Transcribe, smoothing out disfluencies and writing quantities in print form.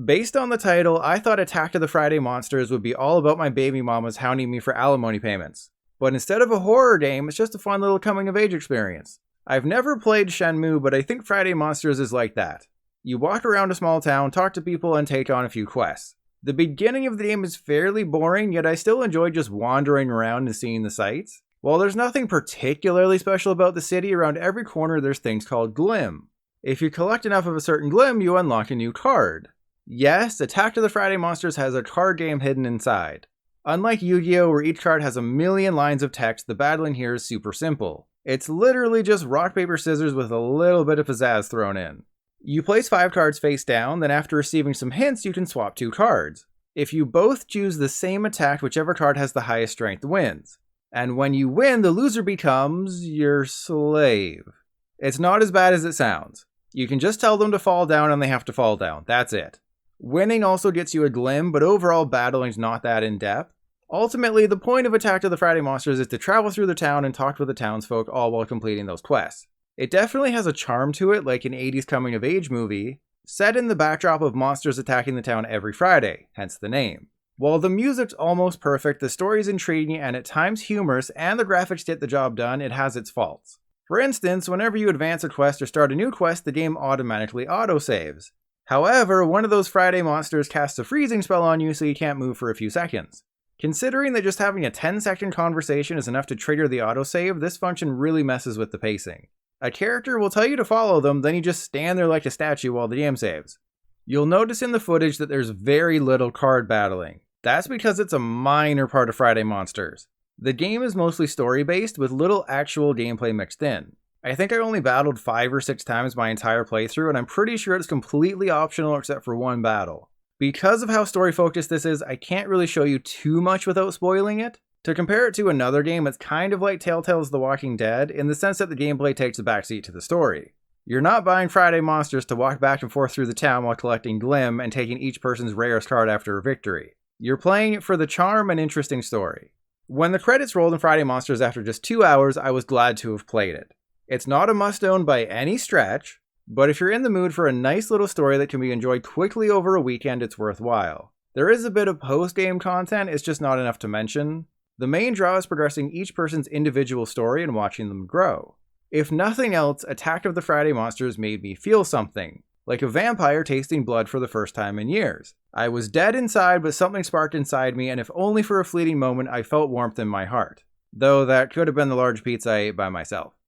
Based on the title, I thought Attack of the Friday Monsters would be all about my baby mamas hounding me for alimony payments. But instead of a horror game, it's just a fun little coming-of-age experience. I've never played Shenmue, but I think Friday Monsters is like that. You walk around a small town, talk to people, and take on a few quests. The beginning of the game is fairly boring, yet I still enjoy just wandering around and seeing the sights. While there's nothing particularly special about the city, around every corner there's things called Glim. If you collect enough of a certain Glim, you unlock a new card. Yes, Attack of the Friday Monsters has a card game hidden inside. Unlike Yu-Gi-Oh! Where each card has a million lines of text, the battling here is super simple. It's literally just rock, paper, scissors with a little bit of pizzazz thrown in. You place 5 cards face down, then after receiving some hints, you can swap 2 cards. If you both choose the same attack, whichever card has the highest strength wins. And when you win, the loser becomes your slave. It's not as bad as it sounds. You can just tell them to fall down and they have to fall down. That's it. Winning also gets you a Glim, but overall battling's not that in-depth. Ultimately, the point of Attack of the Friday Monsters is to travel through the town and talk with the townsfolk, all while completing those quests. It definitely has a charm to it, like an 80s coming-of-age movie, set in the backdrop of monsters attacking the town every Friday, hence the name. While the music's almost perfect, the story's intriguing and at times humorous, and the graphics get the job done, it has its faults. For instance, whenever you advance a quest or start a new quest, the game automatically autosaves. However, one of those Friday monsters casts a freezing spell on you so you can't move for a few seconds. Considering that just having a 10-second conversation is enough to trigger the autosave, this function really messes with the pacing. A character will tell you to follow them, then you just stand there like a statue while the game saves. You'll notice in the footage that there's very little card battling. That's because it's a minor part of Friday Monsters. The game is mostly story-based with little actual gameplay mixed in. I think I only battled 5 or 6 times my entire playthrough, and I'm pretty sure it's completely optional except for one battle. Because of how story-focused this is, I can't really show you too much without spoiling it. To compare it to another game, it's kind of like Telltale's The Walking Dead, in the sense that the gameplay takes a backseat to the story. You're not buying Friday Monsters to walk back and forth through the town while collecting Glim and taking each person's rarest card after a victory. You're playing it for the charm and interesting story. When the credits rolled in Friday Monsters after just 2 hours, I was glad to have played it. It's not a must-own by any stretch, but if you're in the mood for a nice little story that can be enjoyed quickly over a weekend, it's worthwhile. There is a bit of post-game content, it's just not enough to mention. The main draw is progressing each person's individual story and watching them grow. If nothing else, Attack of the Friday Monsters made me feel something, like a vampire tasting blood for the first time in years. I was dead inside, but something sparked inside me, and if only for a fleeting moment, I felt warmth in my heart. Though that could have been the large pizza I ate by myself.